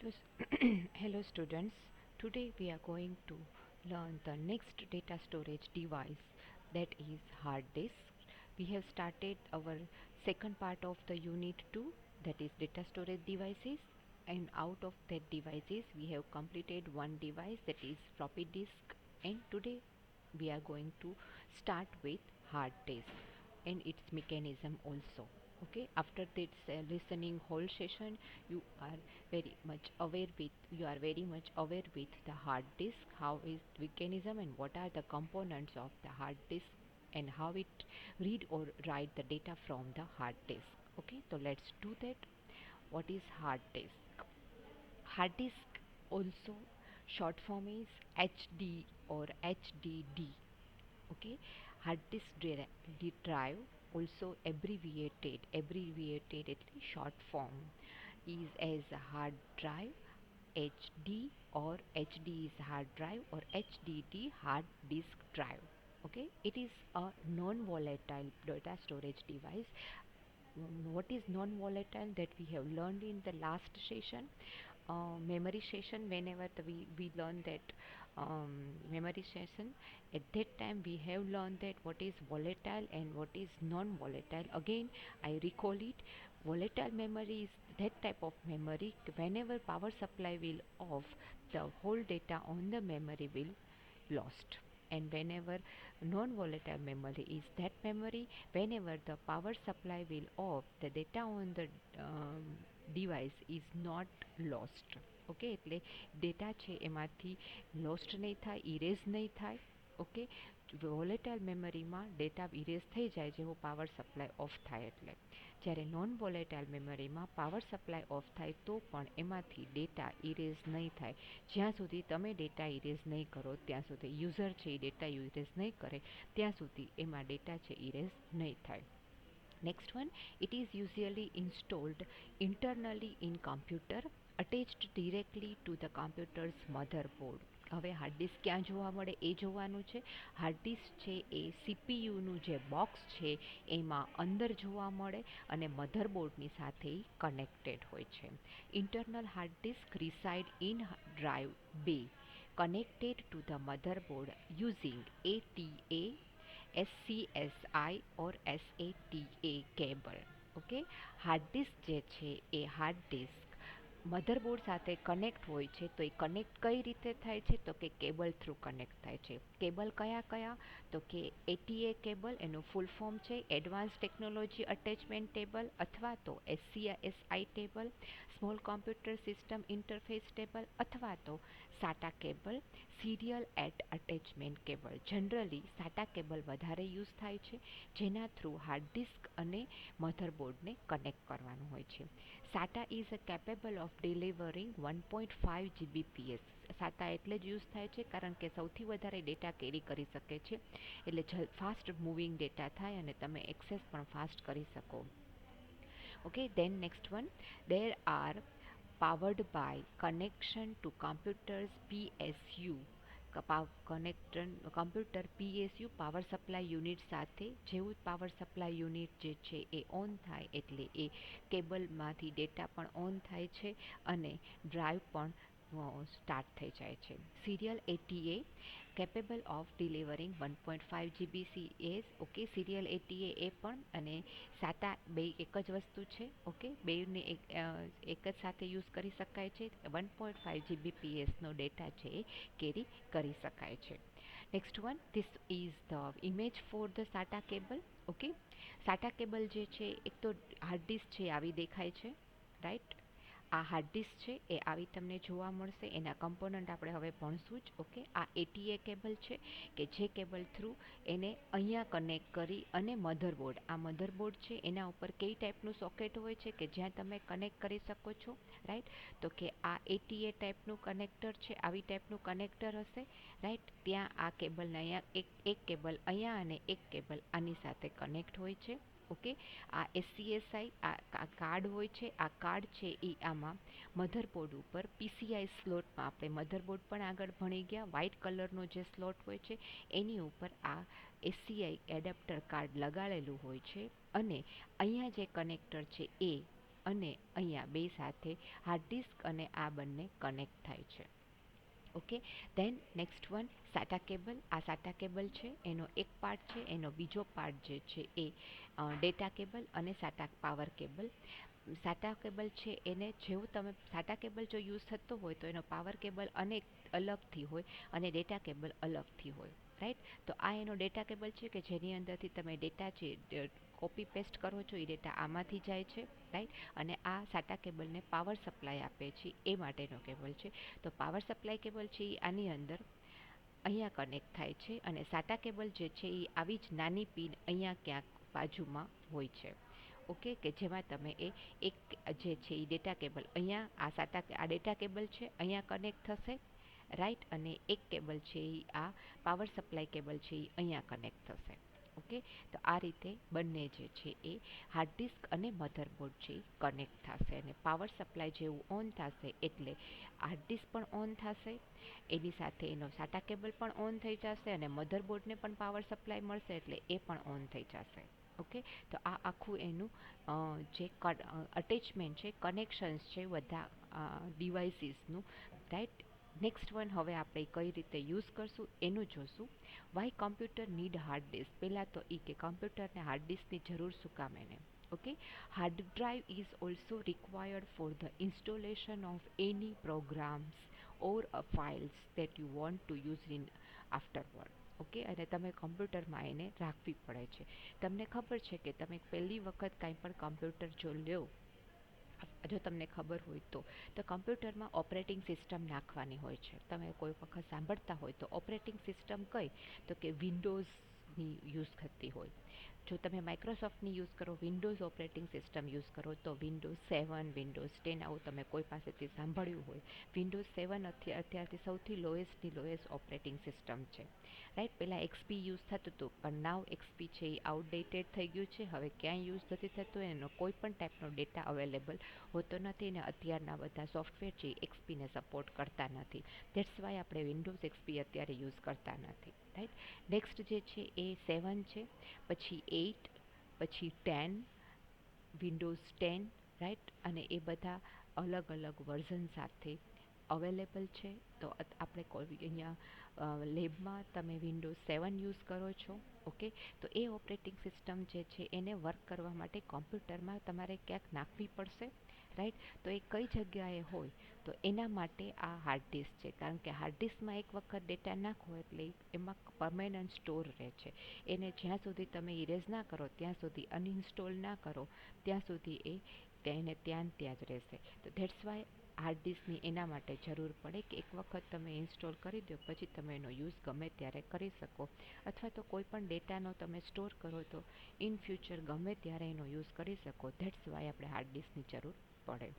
Hello students, today we are going to learn the next data storage device, that is hard disk. We have started our second part of the unit 2, that is data storage devices, and out of that devices we have completed one device, that is floppy disk, and today we are going to start with hard disk and its mechanism also. Okay, after this listening whole session, you are you are very much aware with the hard disk, how is mechanism and what are the components of the hard disk, and how it read or write the data from the hard disk. Okay, so let's do that. What is hard disk? Hard disk, also short form is HD or HDD. Okay, hard disk drive, also abbreviated at least short form is as a hard drive, HD, or HD is hard drive, or HDD hard disk drive. Okay, it is a non-volatile data storage device. What is non-volatile, that we have learned in the last session, memory session. Whenever we learn that memory session, at that time we have learned that what is volatile and what is non-volatile. Again, I recall it. Volatile memory is that type of memory whenever power supply will off, the whole data on the memory will lost. And whenever non-volatile memory is that memory, whenever the power supply will off, the data on the device is not lost. Okay, એટલે data છે એમાંથી lost નહીં થાય, erase નહીં થાય. Okay, volatile મેમરીમાં data erase થઈ જાય જેવો પાવર સપ્લાય ઓફ થાય એટલે. જ્યારે નોન વોલેટાઇલ મેમરીમાં પાવર સપ્લાય ઓફ થાય તો પણ એમાંથી ડેટા ઇરેઝ નહીં થાય. જ્યાં સુધી તમે ડેટા ઇરેઝ નહીં કરો ત્યાં સુધી, યુઝર છે એ ડેટા ઇરેઝ નહીં કરે ત્યાં સુધી એમાં ડેટા છે ઇરેઝ નહીં થાય. Next one, it is usually installed internally in computer, attached directly to the computer's motherboard. હવે હાર્ડ ડિસ્ક ક્યાં જોવા મળે એ જોવાનું છે. હાર્ડ ડિસ્ક છે એ સીપીયુનું જે બોક્સ છે એમાં અંદર જોવા મળે અને મધરબોર્ડની સાથે કનેક્ટેડ હોય છે. Internal hard disk reside in drive bay, connected to the motherboard using ATA, SCSI or SATA cable. Okay, hard disk જે છે એ હાર્ડ ડિસ્ક મધરબોર્ડ સાથે કનેક્ટ હોય છે. તો એ કનેક્ટ કઈ રીતે થાય છે, તો કે કેબલ થ્રુ કનેક્ટ થાય છે. કેબલ કયા કયા, તો કે એટીએ કેબલ, એનું ફૂલ ફોર્મ છે એડવાન્સ ટેકનોલોજી અટેચમેન્ટ ટેબલ, અથવા તો SCSI table, small computer system interface table, અથવા તો SATA cable, serial at attachment cable. Generally SATA cable વધારે યુઝ થાય છે, જેના થ્રુ હાર્ડ ડિસ્ક અને મધરબોર્ડને કનેક્ટ કરવાનું હોય છે. SATA is capable of delivering 1.5 Gbps. SATA એટલે જ યુઝ થાય છે કારણ કે સૌથી વધારે ડેટા કેરી કરી શકે છે, એટલે ફાસ્ટ મૂવિંગ ડેટા થાય અને તમે એક્સેસ પણ ફાસ્ટ કરી શકો. Okay, then next one, there are powered by connection to computers PSU. Computer PSU power supply unit સાથે, જેવું પાવર સપ્લાય યુનિટ જે છે એ ઓન થાય એટલે એ કેબલમાંથી ડેટા પણ ઓન થાય છે અને ડ્રાઈવ પણ સ્ટાર્ટ થઈ જાય છે. Serial ATA capable of delivering 1.5 GBps. Okay, serial ATA એ પણ અને સાટા બે એક જ વસ્તુ છે. ઓકે, બેને એક જ સાથે યુઝ કરી શકાય છે. 1.5 GBPSનો ડેટા છે એ કેરી કરી શકાય છે. Next one, this is the image for the SATA cable. Okay, SATA cable જે છે એક તો હાર્ડ ડિસ્ક છે આવી દેખાય છે, રાઈટ. આ હાર્ડ ડિસ્ક છે એ આવી તમને જોવા મળશે. એના કમ્પોનન્ટ આપણે હવે ભણશું જ. ઓકે, આ એટીએ કેબલ છે કે જે કેબલ થ્રુ એને અહીંયા કનેક્ટ કરી અને મધરબોર્ડ, આ મધરબોર્ડ છે એના ઉપર કઈ ટાઈપનું સોકેટ હોય છે કે જ્યાં તમે કનેક્ટ કરી શકો છો, રાઈટ. તો કે આ એટીએ ટાઈપનું કનેક્ટર છે, આવી ટાઈપનું કનેક્ટર હશે, રાઈટ. ત્યાં આ કેબલને અહીંયા એક કેબલ અહીંયા અને એક કેબલ આની સાથે કનેક્ટ હોય છે. ઓકે, આ SCSI આ કાર્ડ હોય છે. આ કાર્ડ છે એ આમાં મધરબોર્ડ ઉપર PCI સ્લોટમાં, આપણે મધરબોર્ડ પણ આગળ ભણી ગયા, વ્હાઇટ કલરનો જે સ્લોટ હોય છે એની ઉપર આ SCI એડેપ્ટર કાર્ડ લગાડેલું હોય છે અને અહીંયા જે કનેક્ટર છે એ અને અહીંયા બે સાથે હાર્ડ ડિસ્ક અને આ બંને કનેક્ટ થાય છે. Okay, then next one SATA cable. આ સાટા કેબલ છે એનો એક પાર્ટ છે, એનો બીજો પાર્ટ જે છે એ ડેટા કેબલ અને સાટા પાવર કેબલ. સાટા કેબલ છે એને જેવું તમે સાટા કેબલ જો યુઝ થતો હોય તો એનો પાવર કેબલ અલગથી હોય અને ડેટા કેબલ અલગથી હોય, રાઈટ. તો આ એનો ડેટા કેબલ છે કે જેની અંદરથી તમે ડેટા છે કોપી પેસ્ટ કરો છો, એ ડેટા આમાંથી જાય છે, રાઈટ. અને આ સાટા કેબલને પાવર સપ્લાય આપે છે એ માટેનો કેબલ છે. તો પાવર સપ્લાય કેબલ છે એ આની અંદર અહીંયા કનેક્ટ થાય છે અને સાટા કેબલ જે છે એ આવી જ નાની પિન અહીંયા ક્યાંક બાજુમાં હોય છે. ઓકે, કે જેમાં તમે એક જે છે એ ડેટા કેબલ અહીંયા આ ડેટા કેબલ છે અહીંયા કનેક્ટ થશે, રાઈટ. અને એક કેબલ છે એ આ પાવર સપ્લાય કેબલ છે એ અહીંયા કનેક્ટ થશે. ઓકે, તો આ રીતે બંને જે છે એ હાર્ડ ડિસ્ક અને મધરબોર્ડ છે એ કનેક્ટ થશે અને પાવર સપ્લાય જેવું ઓન થશે એટલે હાર્ડ ડિસ્ક પણ ઓન થશે, એની સાથે એનો સાટા કેબલ પણ ઓન થઈ જશે અને મધરબોર્ડને પણ પાવર સપ્લાય મળશે એટલે એ પણ ઓન થઈ જશે. ઓકે, તો આ આખું એનું જે અટેચમેન્ટ છે, કનેક્શન્સ છે બધા ડિવાઇસીસનું, રાઈટ. નેક્સ્ટ વન હવે આપણે કઈ રીતે યુઝ કરશું એનું જોશું. Why computer need hard disk. પહેલાં તો એ કે કમ્પ્યુટરને હાર્ડ ડિસ્કની જરૂર શું કામ એને. Okay, hard drive is also required for the installation of any programs or files that you want to use in afterward. Okay, અને તમે કમ્પ્યુટરમાં એને રાખવી પડે છે. તમને ખબર છે કે તમે પહેલી વખત કાંઈ પણ કમ્પ્યુટર જો લ્યો, જો તમને ખબર હોય તો કમ્પ્યુટરમાં ઓપરેટિંગ સિસ્ટમ નાખવાની હોય છે. તમે કોઈ વખત સાંભળતા હોય તો ઓપરેટિંગ સિસ્ટમ કઈ, તો કે વિન્ડોઝની યુઝ થતી હોય. જો તમે માઇક્રોસોફ્ટની યુઝ કરો, વિન્ડોઝ ઓપરેટિંગ સિસ્ટમ યુઝ કરો તો વિન્ડોઝ 7, વિન્ડોઝ 10 આવું તમે કોઈ પાસેથી સાંભળ્યું હોય. વિન્ડોઝ 7 અત્યારથી સૌથી લોએસ્ટ ઓપરેટિંગ સિસ્ટમ છે, રાઈટ. પહેલાં એક્સપી યુઝ થતું હતું પણ નાવ એક્સપી છે એ આઉટડેટેડ થઈ ગયું છે, હવે ક્યાંય યુઝ નથી થતું, એનો કોઈ પણ ટાઈપનો ડેટા અવેલેબલ હોતો નથી ને અત્યારના બધા સોફ્ટવેર છે એ એક્સપીને સપોર્ટ કરતા નથી. ધેટ્સ વાય આપણે વિન્ડોઝ એક્સપી અત્યારે યુઝ કરતા નથી, રાઈટ. નેક્સ્ટ જે છે એ 7 છે, પછી 8, પછી 10, વિન્ડોઝ 10, રાઈટ. અને એ બધા અલગ અલગ વર્ઝન સાથે અવેલેબલ છે. તો આપણે અહીંયા લેબમાં તમે વિન્ડોઝ 7 યુઝ કરો છો. ઓકે, તો એ ઓપરેટિંગ સિસ્ટમ જે છે એને વર્ક કરવા માટે કોમ્પ્યુટરમાં તમારે ક્યાંક નાખવી પડશે, રાઈટ. તો એ કઈ જગ્યાએ હોય તો એના માટે આ હાર્ડ ડિસ્ક છે, કારણ કે હાર્ડ ડિસ્કમાં એક વખત ડેટા નાખો એટલે એમાં પરમેનન્ટ સ્ટોર રહે છે. એને જ્યાં સુધી તમે ઇરેઝ ના કરો, ત્યાં સુધી અનઇન્સ્ટોલ ના કરો, ત્યાં સુધી એને ત્યાં જ રહેશે. તો ધેટ્સ વાય હાર્ડ ડિસ્કની એના માટે જરૂર પડે કે એક વખત તમે ઇન્સ્ટોલ કરી દો પછી તમે એનો યુઝ ગમે ત્યારે કરી શકો, અથવા તો કોઈ પણ ડેટાનો તમે સ્ટોર કરો તો ઇન ફ્યુચર ગમે ત્યારે એનો યુઝ કરી શકો. ધેટ્સ વાય આપણે હાર્ડ ડિસ્કની જરૂર પડે.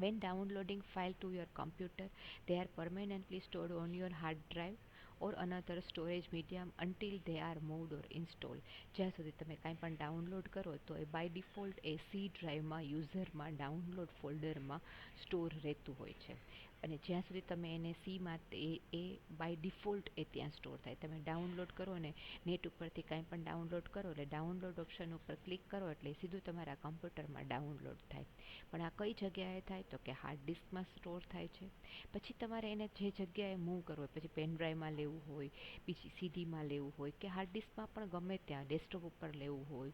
When downloading file to your computer, they are permanently stored on your hard drive or another storage medium until they are moved or installed. જ્યાં સુધી તમે કાંઈ પણ ડાઉનલોડ કરો તો એ બાય ડિફોલ્ટ એ સી ડ્રાઈવમાં યુઝરમાં ડાઉનલોડ ફોલ્ડરમાં સ્ટોર રહેતું હોય છે. અને જ્યાં સુધી તમે એને સીમાં એ બાય ડિફોલ્ટ એ ત્યાં સ્ટોર થાય. તમે ડાઉનલોડ કરો ને નેટ ઉપરથી કાંઈ પણ ડાઉનલોડ કરો એટલે ડાઉનલોડ ઓપ્શન ઉપર ક્લિક કરો એટલે સીધું તમારા કમ્પ્યુટરમાં ડાઉનલોડ થાય. પણ આ કઈ જગ્યાએ થાય તો કે હાર્ડ ડિસ્કમાં સ્ટોર થાય છે. પછી તમારે એને જે જગ્યાએ મૂવ કરવું હોય, પછી પેન ડ્રાઈવમાં લેવું હોય, બીજી સીડીમાં લેવું હોય કે હાર્ડ ડિસ્કમાં પણ ગમે ત્યાં ડેસ્કટોપ ઉપર લેવું હોય,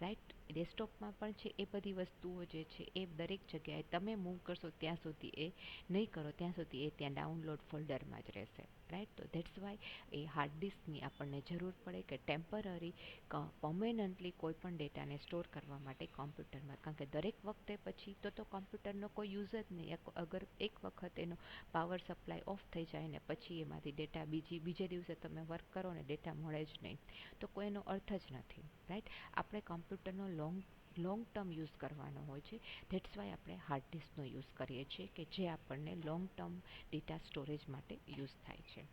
રાઈટ. ડેસ્કટોપમાં પણ છે એ બધી વસ્તુઓ જે છે એ દરેક જગ્યાએ તમે મૂવ કરશો ત્યાં સુધી એ નહીં કરો ત્યાં સુધી એ ત્યાં ડાઉનલોડ ફોલ્ડરમાં જ રહેશે, રાઈટ. તો ધેટ્સ વાય એ હાર્ડ ડિસ્કની આપણને જરૂર પડે કે ટેમ્પરરી પરમેનન્ટલી કોઈ પણ ડેટાને સ્ટોર કરવા માટે કોમ્પ્યુટરમાં, કારણ કે દરેક વખતે પછી તો કોમ્પ્યુટરનો કોઈ યુઝ જ નહીં. અગર એક વખત એનો પાવર સપ્લાય ઓફ થઈ જાય ને પછી એમાંથી ડેટા બીજે દિવસે તમે વર્ક કરો ને ડેટા મળે જ નહીં તો કોઈનો અર્થ જ નથી, રાઈટ. આપણે કોમ્પ્યુટરનો લોંગ ટર્મ યુઝ કરવાનો હોય છે. ધેટ્સ વાય આપણે હાર્ડ ડિસ્કનો યુઝ કરીએ છીએ કે જે આપણને લોંગ ટર્મ ડેટા સ્ટોરેજ માટે યુઝ થાય છે.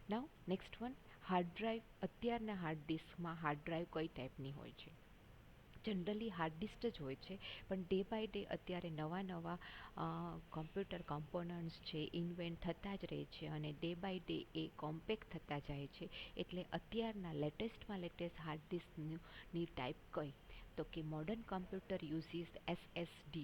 નાઉ નેક્સ્ટ વન હાર્ડ ડ્રાઈવ. અત્યારના હાર્ડ ડિસ્કમાં હાર્ડ ડ્રાઈવ કઈ ટાઈપની હોય છે? જનરલી હાર્ડ ડિસ્ક જ હોય છે, પણ ડે બાય ડે અત્યારે નવા કમ્પ્યુટર કમ્પોનન્ટ્સ છે ઇન્વેન્ટ થતા જ રહે છે અને ડે બાય ડે એ કોમ્પેક્ટ થતા જાય છે. એટલે અત્યારના લેટેસ્ટ હાર્ડ ડિસ્કની ટાઈપ કઈ તો કે modern computer uses SSD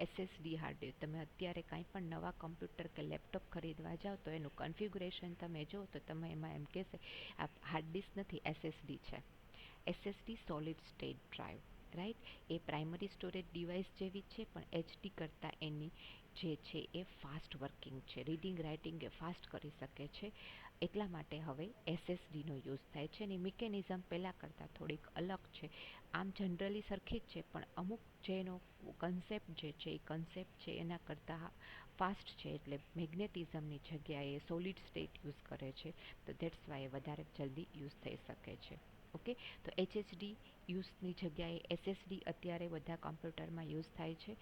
SSD hard disk. તમે અત્યારે કાંઈ પણ નવા કમ્પ્યુટર કે લેપટોપ ખરીદવા જાઓ તો એનું કન્ફિગ્યુરેશન તમે જો તો તમે એમાં એમ કહેશે આ હાર્ડ ડિસ્ક નથી, SSD છે. SSD solid state drive, right. એ પ્રાઇમરી સ્ટોરેજ ડિવાઇસ જેવી છે, પણ HD કરતાં એની જે છે એ ફાસ્ટ વર્કિંગ છે, રીડિંગ રાઇટિંગ એ ફાસ્ટ કરી શકે છે. એટલા માટે હવે SSDનો યુઝ થાય છે. અને મિકેનિઝમ પહેલાં કરતાં થોડીક અલગ છે. આમ જનરલી સરખી જ છે, પણ અમુક જેનો કન્સેપ્ટ જે છે એ કન્સેપ્ટ છે એના કરતાં ફાસ્ટ છે. એટલે મેગ્નેટિઝમની જગ્યાએ સોલિડ સ્ટેટ યુઝ કરે છે, તો દેટ્સ વાય વધારે જલ્દી યુઝ થઈ શકે છે. ઓકે, તો HHD યુઝની જગ્યાએ SSD અત્યારે બધા કમ્પ્યુટરમાં યુઝ થાય છે.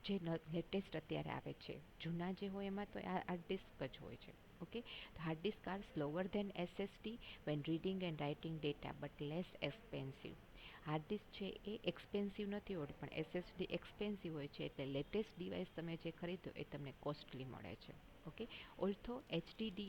જે લેટેસ્ટ અત્યારે આવે છે, જૂના જે હોય એમાં તો હાર્ડ ડિસ્ક જ હોય છે. Okay, hard disk are slower than SSD when reading and writing data but less expensive. Hard disk છે એ એક્સપેન્સિવ નથી હોતી, પણ SSD એક્સપેન્સિવ હોય છે. એટલે લેટેસ્ટ ડિવાઇસ તમે જે ખરીદો એ તમને કોસ્ટલી મળે છે. Okay, although HDD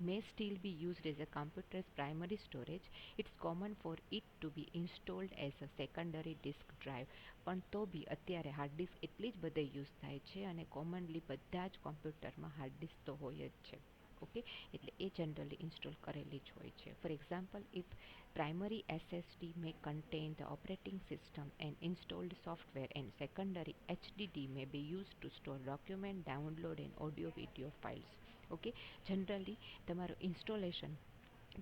may still be used as a computer's primary storage, it's common for it to be installed as a secondary disk drive. પણ તો બી અત્યારે હાર્ડ ડિસ્ક એટલી જ બધે યુઝ થાય છે, અને કોમનલી બધા જ કોમ્પ્યુટરમાં હાર્ડ ડિસ્ક તો હોય જ છે. ઓકે, એટલે એ જનરલી ઇન્સ્ટોલ કરેલી જ હોય છે. For example, if primary SSD may contain the operating system and installed software, and secondary HDD may be used to store document, download and audio video files. Okay, generally તમારું installation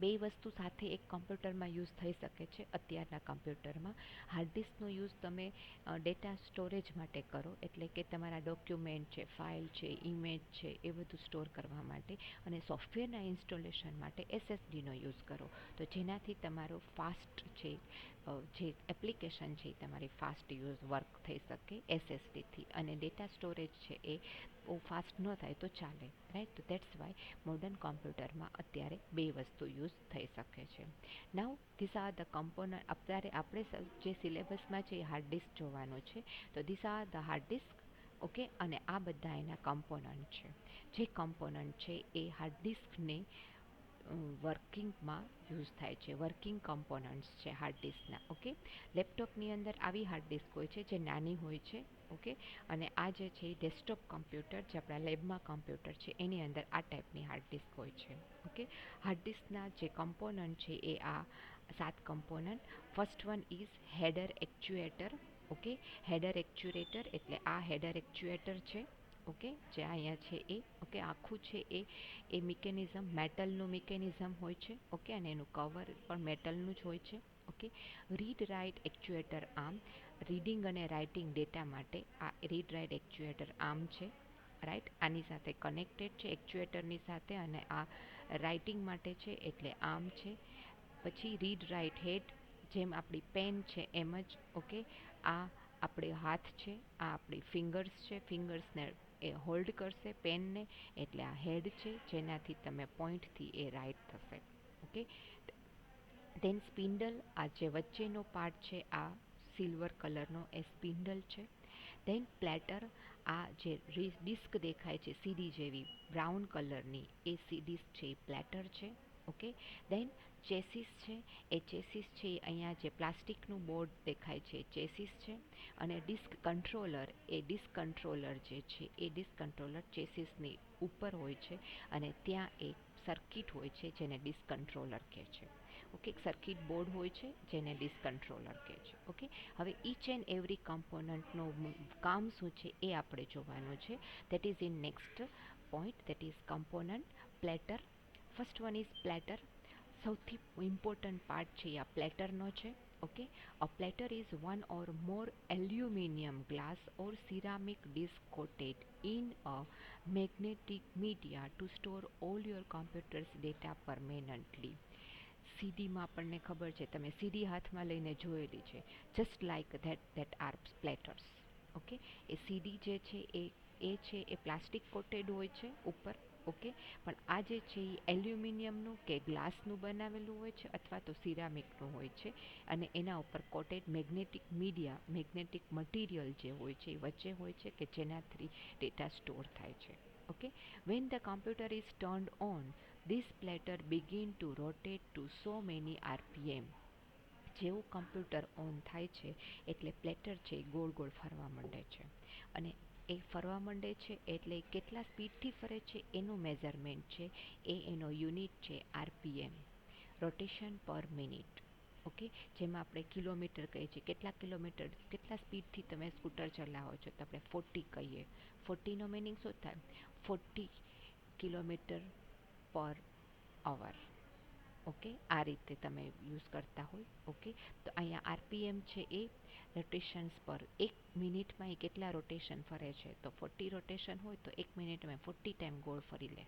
બે વસ્તુ સાથે એક કમ્પ્યુટરમાં યુઝ થઈ શકે છે. અત્યારના કમ્પ્યુટરમાં હાર્ડ ડિસ્કનો યુઝ તમે ડેટા સ્ટોરેજ માટે કરો, એટલે કે તમારા ડોક્યુમેન્ટ છે, ફાઇલ છે, ઇમેજ છે, એ બધું સ્ટોર કરવા માટે. અને સોફ્ટવેરના ઇન્સ્ટોલેશન માટે SSDનો યુઝ કરો, તો જેનાથી તમારો ફાસ્ટ છે જે એપ્લિકેશન છે એ તમારી ફાસ્ટ યુઝ વર્ક થઈ શકે SSDથી. અને ડેટા સ્ટોરેજ છે એ બહુ ફાસ્ટ ન થાય તો ચાલે, રાઈટ. તો દેટ્સ વાય મોડર્ન કોમ્પ્યુટરમાં અત્યારે બે વસ્તુ યુઝ થઈ શકે છે. નાઉ ધીસ આર ધ કમ્પોનન્ટ. અત્યારે આપણે જે સિલેબસમાં છે એ હાર્ડ ડિસ્ક જોવાનું છે, તો these are the hard disk. Okay, અને આ બધા એના કમ્પોનન્ટ છે. જે કમ્પોનન્ટ છે એ હાર્ડ ડિસ્કને વર્કિંગમાં યુઝ થાય છે. વર્કિંગ કમ્પોનન્ટ્સ છે હાર્ડ ડિસ્કના. ઓકે, લેપટોપની અંદર આવી હાર્ડ ડિસ્ક હોય છે જે નાની હોય છે. ઓકે, અને આ જે છે એ ડેસ્કટોપ કમ્પ્યુટર જે આપણા લેબમાં કમ્પ્યુટર છે એની અંદર આ ટાઈપની હાર્ડ ડિસ્ક હોય છે. ઓકે, હાર્ડ ડિસ્કના જે કમ્પોનન્ટ છે એ આ 7 component. First one is header actuator. Okay, header actuator એટલે આ હેડર એક્ચ્યુએટર છે. ઓકે, જે અહીંયા છે એ. ઓકે, આખું છે એ મિકેનિઝમ મેટલનું મિકેનિઝમ હોય છે. ઓકે, અને એનું કવર પણ મેટલનું જ હોય છે. Okay, read write actuator arm. Reading અને રાઇટિંગ ડેટા માટે આ રીડ રાઇટ એક્ચ્યુએટર આર્મ છે, રાઈટ. આની સાથે કનેક્ટેડ છે એક્ચ્યુએટરની સાથે, અને આ રાઇટિંગ માટે છે એટલે આર્મ છે. પછી રીડ રાઇટ હેડ, જેમ આપણી પેન છે એમ જ. ઓકે, આ આપણે હાથ છે, આ આપણી ફિંગર્સ છે, ફિંગર્સને એ હોલ્ડ કરશે પેનને, એટલે આ હેડ છે જેનાથી તમે પોઈન્ટથી એ રાઇટ થશે. ઓકે, ધેન સ્પિન્ડલ, આ જે વચ્ચેનો પાર્ટ છે આ સિલ્વર કલરનો એ સ્પિન્ડલ છે. ધેન પ્લેટર, આ જે ડિસ્ક દેખાય છે સીડી જેવી બ્રાઉન કલરની, એ ડિસ્ક છે એ પ્લેટર છે. ઓકે, ધેન ચેસિસ છે. એ ચેસિસ છે અહીંયા જે પ્લાસ્ટિકનું બોર્ડ દેખાય છે ચેસિસ છે. અને ડિસ્ક કંટ્રોલર, એ ડિસ્ક કંટ્રોલર જે છે એ ડિસ્ક કંટ્રોલર ચેસિસની ઉપર હોય છે, અને ત્યાં એક સર્કિટ હોય છે જેને ડિસ્ક કંટ્રોલર કહે છે. ઓકે, સર્કિટ બોર્ડ હોય છે જેને ડિસ્ક કંટ્રોલર કહે છે. ઓકે, હવે ઈચ એન્ડ એવરી કમ્પોનન્ટનો કામ શું છે એ આપણે જોવાનું છે. That is in next point, that is component platter. First one is platter. સૌથી ઇમ્પોર્ટન્ટ પાર્ટ છે આ પ્લેટરનો છે. Okay, a platter is one or more aluminum, glass or ceramic disc coated in a magnetic media to store all your computer's data permanently. સીડીમાં આપણને ખબર છે, તમે CD હાથમાં લઈને જોયેલી છે. Just like that are platters. Okay, એ સીડી જે છે એ છે એ પ્લાસ્ટિક કોટેડ હોય છે ઉપર. ઓકે, પણ આ જે છે એ એલ્યુમિનિયમનું કે ગ્લાસનું બનાવેલું હોય છે, અથવા તો સિરામિકનું હોય છે, અને એના ઉપર coated magnetic media, magnetic material જે હોય છે એ વચ્ચે હોય છે કે જેનાથી ડેટા સ્ટોર થાય છે. Okay, when the computer is turned on, this platter begin to rotate to so many RPM. જેવું કમ્પ્યુટર ઓન થાય છે એટલે પ્લેટર છે ગોળ ગોળ ફરવા માંડે છે. અને એ ફરવા માંડે છે એટલે કેટલા સ્પીડથી ફરે છે એનું મેઝરમેન્ટ છે, એ એનો યુનિટ છે આરપીએમ, રોટેશન પર મિનિટ. ઓકે, જેમાં આપણે કિલોમીટર કહીએ છીએ, કેટલા કિલોમીટર કેટલા સ્પીડથી તમે સ્કૂટર ચલાવો છો, તો આપણે 40 કહીએ. 40નો મિનિંગ શું થાય? 40 કિલોમીટર પર અવર. ઓકે, આ રીતે તમે યુઝ કરતા હોય. ઓકે, તો અહીંયા આરપીએમ છે એ રોટેશન્સ પર, એક મિનિટમાં એ કેટલા રોટેશન ફરે છે, તો 40 રોટેશન હોય તો એક મિનિટમાં 40 ટાઈમ ગોળ ફરી લે.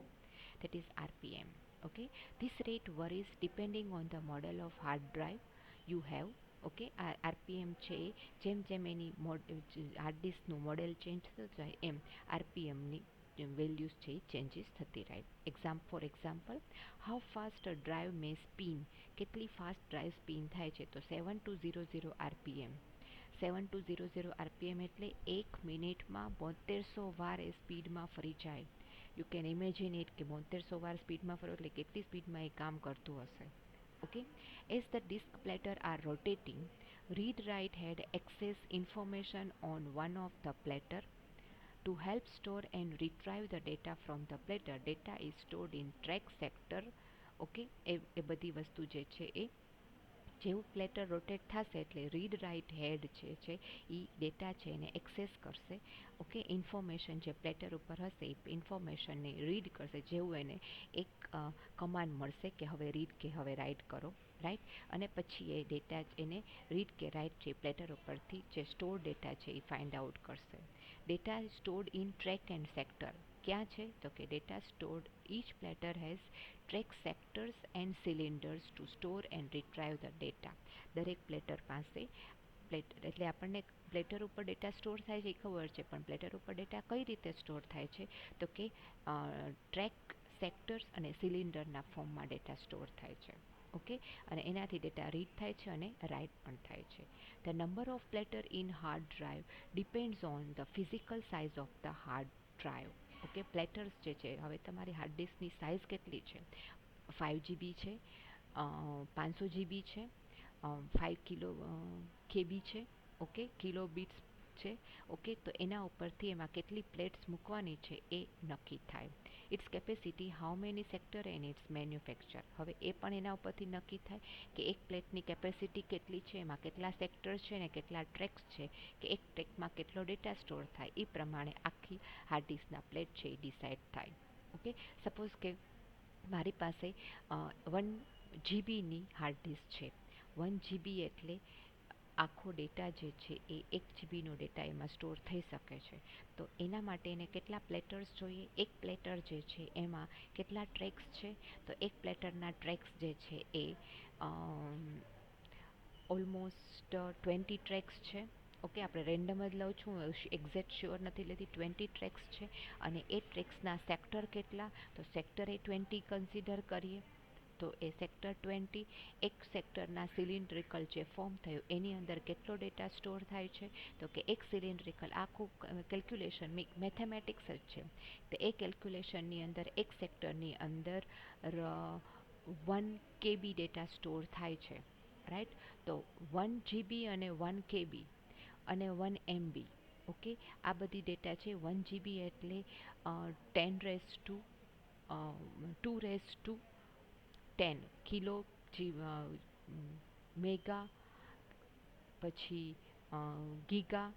that is RPM. Okay, this rate varies depending on the model of hard drive you have. Okay, આ આરપીએમ છે જેમ જેમ એની હાર્ડ ડિસ્કનું મોડેલ ચેન્જ થતું જાય એમ આરપીએમની વેલ્યુઝ છે એ ચેન્જીસ થતી રહે. For example, how fast a drive May spin, કેટલી ફાસ્ટ ડ્રાઈવ સ્પિન થાય છે, તો 7200 આરપીએમ. 7200 આરપીએમ એટલે એક મિનિટમાં 7200 વાર એ સ્પીડમાં ફરી જાય. યુ કેન ઇમેજિન ઇટ કે 7200 વાર સ્પીડમાં ફરો એટલે કેટલી સ્પીડમાં એ કામ કરતું હશે. Okay, as the disk platter are rotating, read write head access information on one of the platter to help store and retrieve the data from the platter. Data is stored in track sector. Okay, એ બધી વસ્તુ જે છે એ જેવું platter rotate થશે એટલે read write head છે એ data છે એને એક્સેસ કરશે. ઓકે, ઇન્ફોર્મેશન જે પ્લેટર ઉપર હશે એ ઇન્ફોર્મેશનને રીડ કરશે, જેવું એને એક કમાન્ડ મળશે કે હવે રીડ કે હવે રાઇટ કરો, રાઈટ. અને પછી એ ડેટા એને રીડ કે રાઇટ છે પ્લેટર ઉપરથી જે સ્ટોર ડેટા છે એ ફાઇન્ડ આઉટ કરશે. Data stored in track and sector. ક્યાં છે? તો કે data stored, each platter has track sectors and cylinders to store and retrieve the data. દરેક પ્લેટર પાસે એટલે આપણને પ્લેટર ઉપર ડેટા સ્ટોર થાય છે એ ખબર છે, પણ પ્લેટર ઉપર ડેટા કઈ રીતે સ્ટોર થાય છે, તો કે ટ્રેક સેક્ટર્સ અને સિલિન્ડરના ફોર્મમાં ડેટા સ્ટોર થાય છે. ઓકે, અને એનાથી ડેટા રીડ થાય છે અને રાઇટ પણ થાય છે. The number of platter in hard drive depends on the physical size of the hard drive. Okay, platters જે છે, હવે તમારી હાર્ડ ડિસ્કની સાઇઝ કેટલી છે, 5 GB છે, 500 GB છે, 5 KB છે, ઓકે, કિલો બીટ્સ છે. ઓકે, તો એના ઉપરથી એમાં કેટલી પ્લેટ્સ મૂકવાની છે એ નક્કી થાય. Its capacity, how many sector and its manufacture. હવે એ પણ એના ઉપરથી નક્કી થાય કે એક પ્લેટની કેપેસિટી કેટલી છે, એમાં કેટલા સેક્ટર છે ને કેટલા ટ્રેક્સ છે, કે એક ટ્રેકમાં કેટલો ડેટા સ્ટોર થાય, એ પ્રમાણે આખી હાર્ડ ડિસ્કના પ્લેટ છે એ ડિસાઇડ થાય. ઓકે, સપોઝ કે મારી પાસે 1 GBની હાર્ડ ડિસ્ક છે. 1 GB એટલે આખો ડેટા જે છે એ 1 GBનો ડેટા એમાં સ્ટોર થઈ શકે છે. તો એના માટે એને કેટલા પ્લેટર્સ જોઈએ, એક પ્લેટર જે છે એમાં કેટલા ટ્રેક્સ છે, તો એક પ્લેટરના ટ્રેક્સ જે છે એ ઓલમોસ્ટ 20 ટ્રેક્સ છે. ઓકે, આપણે રેન્ડમ જ લઉં છું, એક્ઝેક્ટ શ્યોર નથી લેતી. 20 ટ્રેક્સ છે અને એ ટ્રેક્સના સેક્ટર કેટલા, તો સેક્ટર એ 20 કન્સિડર કરીએ. તો એ સેક્ટર 20, એક સેક્ટરના સિલિન્ડ્રિકલ જે ફોર્મ થયું એની અંદર કેટલો ડેટા સ્ટોર થાય છે, તો કે એક સિલિન્ડ્રિકલ આખું કેલ્ક્યુલેશન મેથેમેટિક્સ જ છે. તો એ કેલ્ક્યુલેશનની અંદર એક સેક્ટરની અંદર 1 KB ડેટા સ્ટોર થાય છે, રાઈટ. તો 1 GB અને 1 KB અને 1 MB. ઓકે, આ બધી ડેટા છે. 1 GB એટલે 2 કિલો મેગા, પછી ગીગા,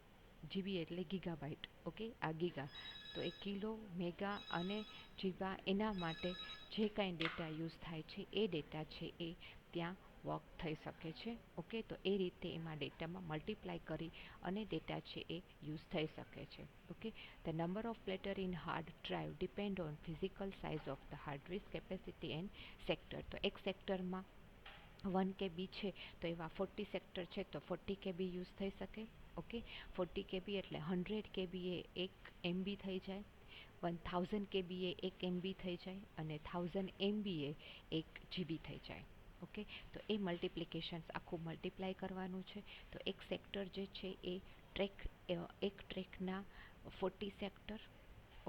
જીબી એટલે ગીગાબાઇટ. ઓકે, આ ગીગા, તો એ કિલો મેગા અને જીબા, એના માટે જે કાંઈ ડેટા યુઝ થાય છે એ ડેટા છે એ ત્યાં વર્ક થઈ શકે છે. ઓકે, તો એ રીતે એમાં ડેટામાં મલ્ટીપ્લાય કરી અને ડેટા છે એ યુઝ થઈ શકે છે. Okay, the number of platter in hard drive depend on physical size of the hard disk, capacity and sector. તો એક સેક્ટરમાં 1 KB છે તો એવા 40 સેક્ટર છે તો 40 KB યુઝ થઈ શકે. ઓકે, 40 KB એટલે 100 KB એ 1 MB થઈ જાય, 1000 KB એ 1 MB થઈ જાય અને 1000 MB એ 1 GB થઈ જાય. ઓકે, તો એ મલ્ટિપ્લિકેશન્સ આખું મલ્ટીપ્લાય કરવાનું છે. તો એક સેક્ટર જે છે એ એક ટ્રેકના 40 સેક્ટર.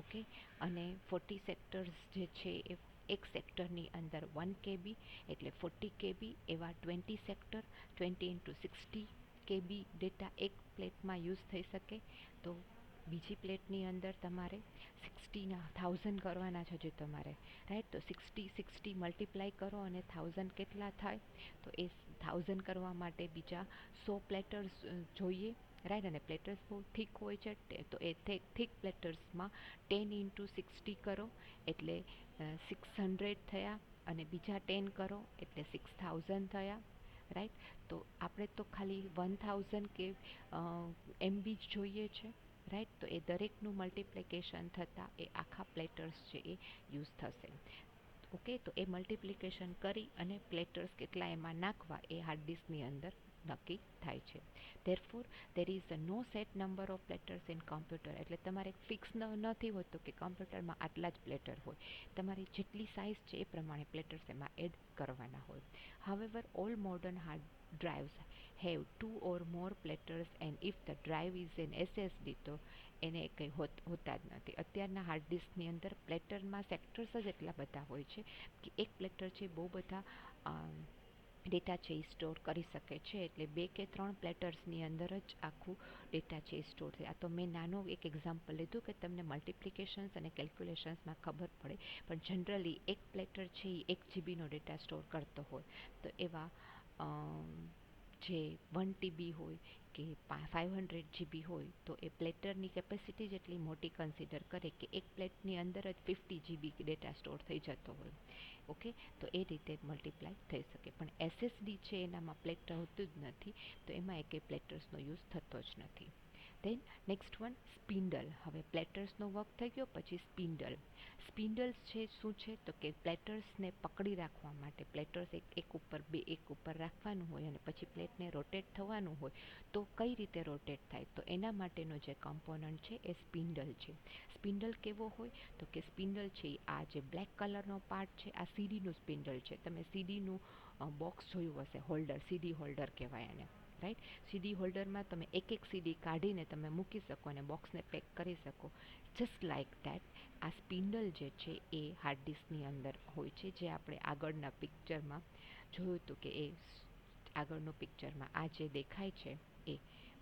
ઓકે, અને 40 સેક્ટર્સ જે છે એ એક સેક્ટરની અંદર 1 KB એટલે 40 KB, એવા 20 સેક્ટર, 20 × 60 KB ડેટા એક પ્લેટમાં યુઝ થઈ શકે. તો બીજી પ્લેટની અંદર તમારે 60,000 કરવાના છે જે તમારે, રાઈટ. તો 60 મલ્ટીપ્લાય કરો અને 1000 કેટલા થાય, તો એ 1000 કરવા માટે બીજા 100 પ્લેટર્સ જોઈએ, રાઈટ. અને પ્લેટર્સ બહુ થીક હોય છે, તો એ થીક પ્લેટર્સમાં 10 × 60 કરો એટલે 600 થયા, અને બીજા 10 કરો એટલે 6000 થયા, રાઈટ. તો આપણે તો ખાલી 1000 કે MB જ જોઈએ છે, રાઈટ. તો એ દરેકનું મલ્ટીપ્લિકેશન થતાં એ આખા પ્લેટર્સ છે એ યુઝ થશે. ઓકે, તો એ મલ્ટીપ્લિકેશન કરી અને પ્લેટર્સ કેટલા એમાં નાખવા એ હાર્ડ ડિસ્કની અંદર નક્કી થાય છે. Therefore there is a no set number of platters in computer. એટલે તમારે ફિક્સ નથી હોતું કે કોમ્પ્યુટરમાં આટલા જ પ્લેટર હોય, તમારી જેટલી સાઇઝ છે એ પ્રમાણે પ્લેટર્સ એમાં એડ કરવાના હોય. However all modern hard drives have 2 or more platters and if the drive is an SSD તો એને કંઈ હોતા જ નથી. અત્યારના હાર્ડ ડિસ્કની અંદર પ્લેટરમાં સેક્ટર્સ જ એટલા બધા હોય છે કે એક પ્લેટર છે બહુ બધા ડેટા છે એ સ્ટોર કરી શકે છે. એટલે 2 કે 3 પ્લેટર્સની અંદર જ આખું ડેટા છે એ સ્ટોર થાય. આ તો મેં નાનો એક એક્ઝામ્પલ લીધું કે તમને મલ્ટીપ્લિકેશન્સ અને કેલ્ક્યુલેશન્સમાં ખબર પડે, પણ જનરલી એક પ્લેટર છે એ 1 GBનો ડેટા સ્ટોર કરતો હોય, તો એવા જે 1 TB હોય કે 500 GB હોય, તો એ પ્લેટરની કેપેસિટી જેટલી મોટી કન્સિડર કરે કે એક પ્લેટની અંદર જ 50 GB ડેટા સ્ટોર થઈ જતો હોય. ઓકે, તો એ રીતે મલ્ટીપ્લાય થઈ શકે. પણ SSD છે એનામાં પ્લેટર હોતું જ નથી, તો એમાં એકે પ્લેટર્સનો યુઝ થતો જ નથી. દેન નેક્સ્ટ વન સ્પિન્ડલ. હવે પ્લેટર્સનો વર્ક થઈ ગયો, પછી સ્પિન્ડલ. સ્પિન્ડલ્સ છે શું છે, તો કે પ્લેટર્સને પકડી રાખવા માટે પ્લેટર્સ એક ઉપર રાખવાનું હોય અને પછી પ્લેટને રોટેટ થવાનું હોય, તો કઈ રીતે રોટેટ થાય, તો એના માટેનો જે કમ્પોનન્ટ છે એ સ્પિન્ડલ છે. સ્પિન્ડલ કેવો હોય, તો કે સ્પિન્ડલ છે આ જે બ્લેક કલરનો પાર્ટ છે આ સીડીનું સ્પિન્ડલ છે. તમે સીડીનું બોક્સ જોયું હશે, હોલ્ડર, સીડી હોલ્ડર કહેવાય એને, રાઈટ. સીડી હોલ્ડરમાં તમે એક સીડી કાઢીને તમે મૂકી શકો અને બોક્સને પેક કરી શકો. જસ્ટ લાઇક દેટ આ સ્પિન્ડલ જે છે એ હાર્ડ ડિસ્કની અંદર હોય છે, જે આપણે આગળના પિક્ચરમાં જોયું હતું કે એ આગળનું પિક્ચરમાં આ જે દેખાય છે એ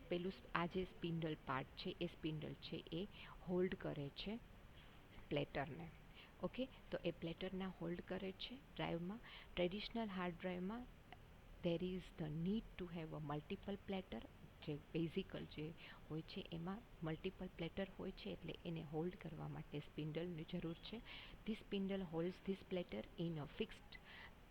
પેલું આ જે સ્પિન્ડલ પાર્ટ છે એ સ્પિન્ડલ છે એ હોલ્ડ કરે છે પ્લેટરને. ઓકે, તો એ પ્લેટરના હોલ્ડ કરે છે ડ્રાઈવમાં. ટ્રેડિશનલ હાર્ડ ડ્રાઈવમાં there is the need to have a multiple platter. જે બેઝિકલ જે હોય છે એમાં મલ્ટિપલ પ્લેટર હોય છે, એટલે એને હોલ્ડ કરવા માટે સ્પિન્ડલની જરૂર છે. This spindle holds this platter in a fixed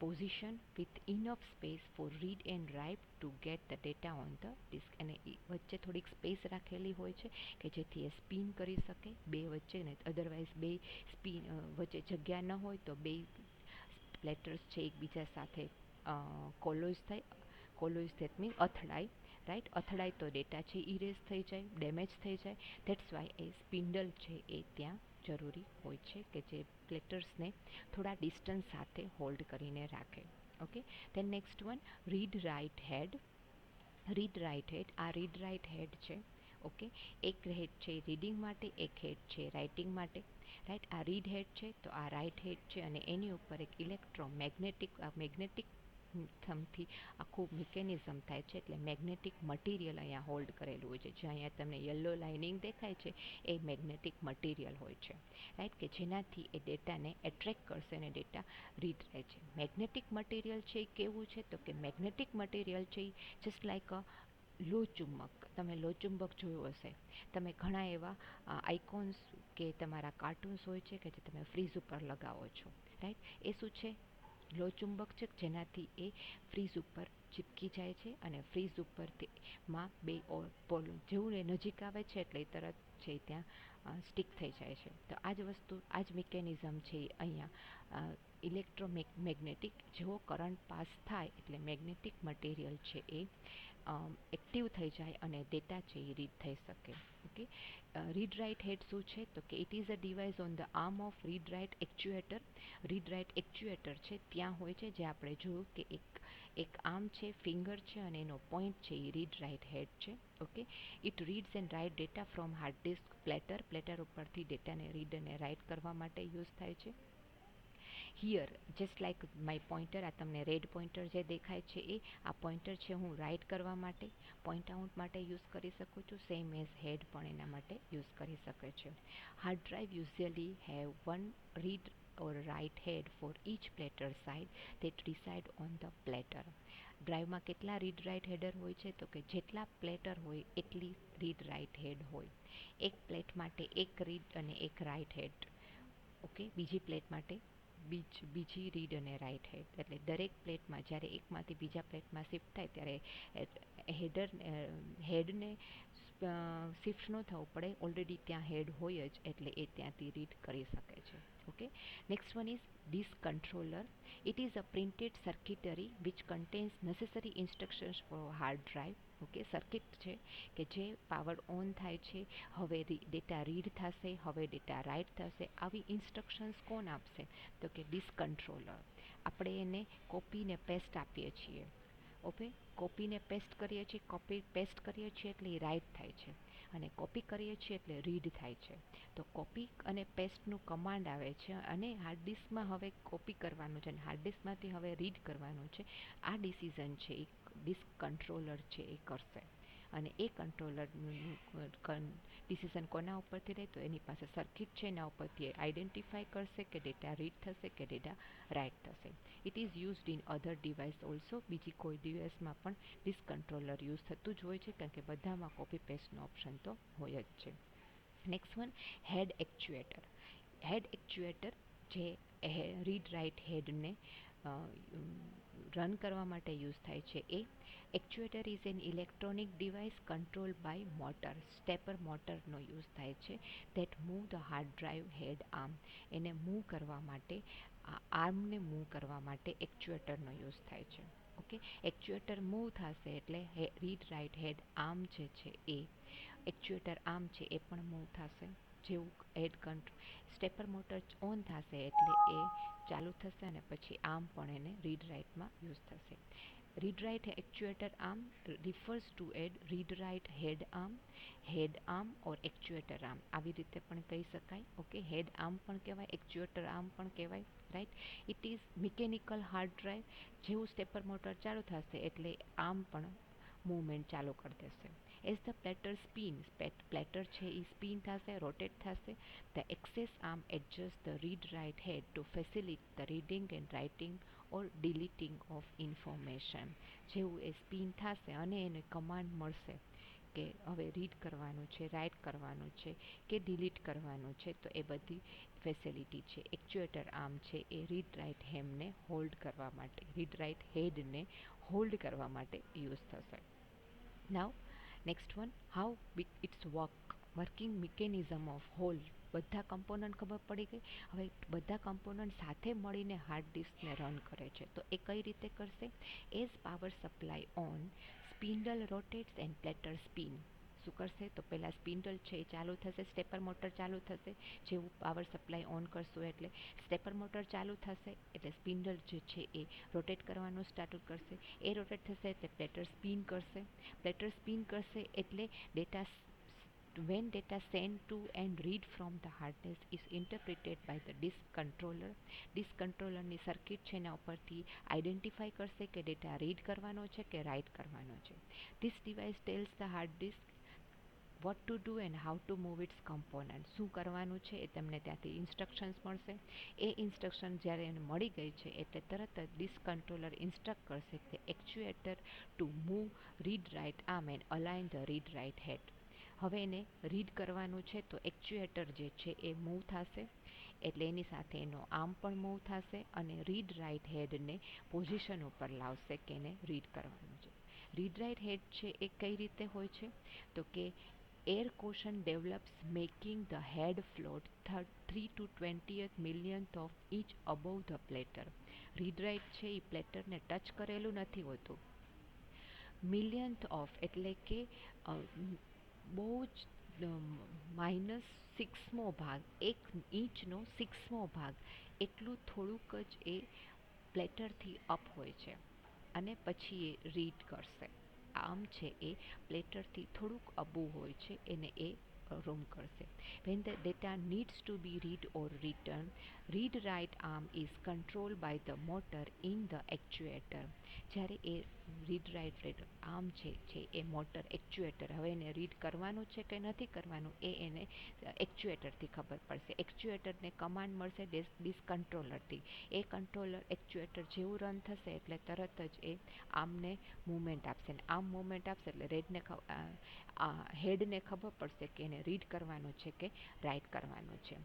position with enough space for read and write to get the data on the disk. અને વચ્ચે થોડીક સ્પેસ રાખેલી હોય છે કે જેથી એ સ્પિન કરી શકે બે વચ્ચે, ને અધરવાઇઝ બે સ્પિન વચ્ચે જગ્યા ન હોય તો બે પ્લેટર્સ છે એકબીજા સાથે કોલોઝ થાય. કોલોઝ ધેટ મીન અથડાય, રાઈટ. અથડાય તો ડેટા છે ઇરેઝ થઈ જાય, ડેમેજ થઈ જાય. ધેટ્સ વાય એ સ્પિન્ડલ છે એ ત્યાં જરૂરી હોય છે કે જે પ્લેટર્સને થોડા ડિસ્ટન્સ સાથે હોલ્ડ કરીને રાખે. Okay, then next one read write head. Read write head, આ રીડ રાઇટ હેડ છે. ઓકે, એક હેડ છે રીડિંગ માટે, એક હેડ છે રાઇટિંગ માટે, રાઈટ. આ રીડ હેડ છે તો આ રાઇટ હેડ છે અને એની ઉપર એક મેગ્નેટિક થમથી આખું મિકેનિઝમ થાય છે, એટલે મેગ્નેટિક મટીરિયલ અહીંયા હોલ્ડ કરેલું હોય છે. જે અહીંયા તમને યલો લાઇનિંગ દેખાય છે એ મેગ્નેટિક મટીરિયલ હોય છે, રાઈટ, કે જેનાથી એ ડેટાને એટ્રેક્ટ કરશે અને ડેટા રીડ રહે છે. મેગ્નેટિક મટીરિયલ છે એ કેવું છે, તો કે મેગ્નેટિક મટીરિયલ છે એ જસ્ટ લાઈક અ લોહચુંબક. તમે લોહચુંબક જોયું હશે, તમે ઘણા એવા આઇકોન્સ કે તમારા કાર્ટૂન્સ હોય છે કે જે તમે ફ્રીજ ઉપર લગાવો છો, રાઈટ. એ શું છે, લોહચુંબક છે, જેનાથી એ ફ્રીજ ઉપર ચીપકી જાય છે અને ફ્રીજ ઉપરથી માં બે પોલ જેવું એ નજીક આવે છે એટલે એ તરત છે ત્યાં સ્ટીક થઈ જાય છે. તો આ જ વસ્તુ, આ જ મિકેનિઝમ છે અહીંયા ઇલેક્ટ્રોમેગ્નેટિક. જેવો કરંટ પાસ થાય એટલે મેગ્નેટિક મટીરિયલ છે એ એક્ટિવ થઈ જાય અને ડેટા છે એ રીડ થઈ શકે. ઓકે, રીડ રાઇટ હેડ શું છે, તો કે it is a device on the arm of read write actuator. Read write actuator છે ત્યાં હોય છે, જે આપણે જોયું કે એક આર્મ છે, ફિંગર છે અને એનો પોઈન્ટ છે એ રીડ રાઇટ હેડ છે. Okay, it reads and write data from hard disk platter. Platter ઉપરથી ડેટાને રીડ અને રાઇટ કરવા માટે યુઝ થાય છે. Here just like my pointer, આ તમને રેડ પોઇન્ટર જે દેખાય છે આ પોઇન્ટર છે હું રાઇટ કરવા માટે, પોઈન્ટ આઉટ માટે યુઝ કરી શકું છું. સેમ એઝ હેડ પણ એના માટે યુઝ કરી શકે છે. Hard drive usually have one read or write head for each platter side that reside on the platter. ડ્રાઈવમાં કેટલા રીડ રાઇટ હેડર હોય છે? તો કે જેટલા પ્લેટર હોય એટલી રીડ રાઇટ હેડ હોય. એક પ્લેટ માટે એક રીડ અને એક રાઇટ હેડ, ઓકે, બીજી પ્લેટ માટે બીજી રીડ અને રાઇટ હેડ. એટલે દરેક પ્લેટમાં જ્યારે એકમાંથી બીજા પ્લેટમાં શિફ્ટ થાય ત્યારે હેડને શિફ્ટ ન થવું પડે, ઓલરેડી ત્યાં હેડ હોય જ, એટલે એ ત્યાંથી રીડ કરી શકે છે. Okay, next one is disk controller. It is a printed circuitry which contains necessary instructions for hard drive. Okay, circuit છે કે જે પાવર ઓન થાય છે, હવે ડેટા રીડ થશે, હવે ડેટા રાઇટ થશે. આવી ઇન્સ્ટ્રક્શન્સ કોણ આપશે? તો કે ડિસ્ક કંટ્રોલર. આપણે એને કોપી ને પેસ્ટ આપીએ છીએ. ઓકે, કોપીને પેસ્ટ કરીએ છીએ, કોપી પેસ્ટ કરીએ છીએ એટલે એ રાઇટ થાય છે, અને કોપી કરીએ છીએ એટલે રીડ થાય છે. તો કોપી અને પેસ્ટનું કમાન્ડ આવે છે, અને હાર્ડ ડિસ્કમાં હવે કોપી કરવાનું છે અને હાર્ડ ડિસ્કમાંથી હવે રીડ કરવાનું છે. આ ડિસિઝન છે એ ડિસ્ક કંટ્રોલર છે એ કરશે. અને એ કંટ્રોલરનું ડિસિઝન કોના ઉપરથી રહે? તો એની પાસે સર્કિટ છે, એના ઉપરથી આઈડેન્ટિફાઈ કરશે કે ડેટા રીડ થશે કે ડેટા રાઇટ થશે. It is used in other device also. બીજી કોઈ ડિવાઇસમાં પણ ડિસ્ક કંટ્રોલર યુઝ થતું જ હોય છે, કારણ કે બધામાં કોપી પેસ્ટનો ઓપ્શન તો હોય જ છે. Next one, head actuator. Head actuator જે રીડ રાઇટ હેડને રન કરવા માટે યુઝ થાય છે. એ actuator is an electronic device control by motor. Stepper મોટરનો યુઝ થાય છે. That move the hard drive head arm. એને મૂવ કરવા માટે, આ આર્મને મૂવ કરવા માટે એક્ચ્યુએટરનો યુઝ થાય છે. ઓકે, એક્ચ્યુએટર મૂવ થશે એટલે રીડ રાઇટ હેડ આર્મ જે છે એ એક્ચ્યુએટર આર્મ છે એ પણ મૂવ થશે. જેવું હેડ સ્ટેપર મોટર ઓન થશે એટલે એ ચાલુ થશે, અને પછી આર્મ પણ એને રીડ રાઇટમાં યુઝ થશે. Read write actuator arm refers to read write head arm or actuator arm. આવી રીતે પણ કહી શકાય. ઓકે, હેડ આર્મ પણ કહેવાય, એક્ચ્યુએટર આર્મ પણ કહેવાય. Right, it is mechanical hard drive. જેવું સ્ટેપર મોટર ચાલુ થશે એટલે આર્મ પણ મૂવમેન્ટ ચાલુ કરી દેશે. As the platter spin, platter છે એ સ્પિન થશે, રોટેટ થશે. The access arm adjust the read write head to facilitate the reading and writing or deleting of information. જેવું એ સ્પિન થશે અને એને કમાન્ડ મળશે કે હવે રીડ કરવાનું છે, રાઇટ કરવાનું છે કે ડિલીટ કરવાનું છે, તો એ બધી ફેસિલિટી છે. એક્ચ્યુએટર આર્મ છે એ રીડ રાઇટ હેમને હોલ્ડ કરવા માટે, રીડ રાઇટ હેડને હોલ્ડ કરવા માટે યુઝ થશે. Now next one, how it's working mechanism of whole. બધા કમ્પોનન્ટ ખબર પડી ગઈ. હવે બધા કમ્પોનન્ટ સાથે મળીને હાર્ડ ડિસ્કને રન કરે છે. તો એ કઈ રીતે કરશે? As power supply on, spindle rotates and platter spin. શું કરશે? તો પહેલાં સ્પિન્ડલ છે એ ચાલુ થશે, સ્ટેપર મોટર ચાલુ થશે. જેવું પાવર સપ્લાય ઓન કરશું એટલે સ્ટેપર મોટર ચાલુ થશે, એટલે સ્પિન્ડલ જે છે એ રોટેટ કરવાનું સ્ટાર્ટ કરશે. એ રોટેટ થશે એટલે પ્લેટર સ્પિન કરશે. પ્લેટર સ્પિન કરશે એટલે data, when data sent to and read from the hard disk is interpreted by the disk controller. disk controllerની સર્કિટ છે એના ઉપરથી આઈડેન્ટિફાઈ કરશે કે ડેટા રીડ કરવાનો છે કે રાઇટ કરવાનો છે. This device tells the hard disk what to do and how to move its component. શું કરવાનું છે એ તમને ત્યાંથી ઇન્સ્ટ્રક્શન્સ મળશે. એ ઇન્સ્ટ્રક્શન જ્યારે એને મળી ગઈ છે એટલે તરત જ ડિસ્ક કંટ્રોલર ઇન્સ્ટ્રક્ટ કરશે કે actuator to move read write arm and align the read write head. હવે એને રીડ કરવાનું છે તો એક્ચ્યુએટર જે છે એ મૂવ થશે, એટલે એની સાથે એનો આર્મ પણ મૂવ થશે અને રીડ રાઇટ હેડને પોઝિશન ઉપર લાવશે કે એને રીડ કરવાનું છે. રીડ રાઇટ હેડ છે એ કઈ રીતે હોય છે? તો કે air cushion develops making the head float 3 to 20th millionth of each above the platter. Read write છે એ પ્લેટરને ટચ કરેલું નથી હોતું. મિલિયન્થ ઓફ એટલે કે બહુ જ -6મો ભાગ, 1 ઇંચનો 6મો ભાગ, એટલું થોડુંક જ એ પ્લેટરથી અપ હોય છે, અને પછી એ રીડ કરશે. આમ છે એ પ્લેટરથી થોડુંક અબુ હોય છે, એને એ room કરશે. When the data needs to be read or written, read write arm is controlled by the motor in the actuator. જ્યારે એ રીડ રાઇટ આર્મ છે એ મોટર એક્ચ્યુએટર, હવે એને રીડ કરવાનું છે કે નથી કરવાનું એ એને એક્ચ્યુએટરથી ખબર પડશે. એક્ચ્યુએટરને કમાન્ડ મળશે ડિસ્ક કંટ્રોલરથી. એ કંટ્રોલર એક્ચ્યુએટર જેવું રન થશે એટલે તરત જ એ આર્મને મૂવમેન્ટ આપશે, ને આર્મ મૂવમેન્ટ આપશે એટલે હેડને ખબર પડશે કે એને રીડ કરવાનું છે કે રાઇટ કરવાનું છે.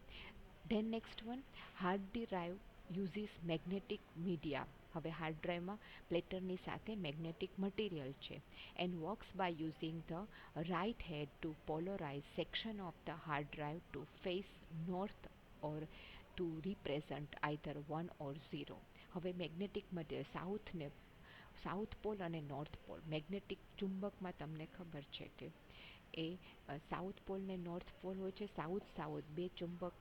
Then next one, hard drive uses magnetic media. હવે હાર્ડ ડ્રાઈવમાં પ્લેટરની સાથે મેગ્નેટિક મટીરિયલ છે. And works by using the write head to polarize section of the hard drive to face north or to represent either 1 or 0. હવે magnetic material south pole અને north pole, magnetic ચુંબકમાં તમને ખબર છે કે એ south pole ને north pole હોય છે. સાઉથ બે ચુંબક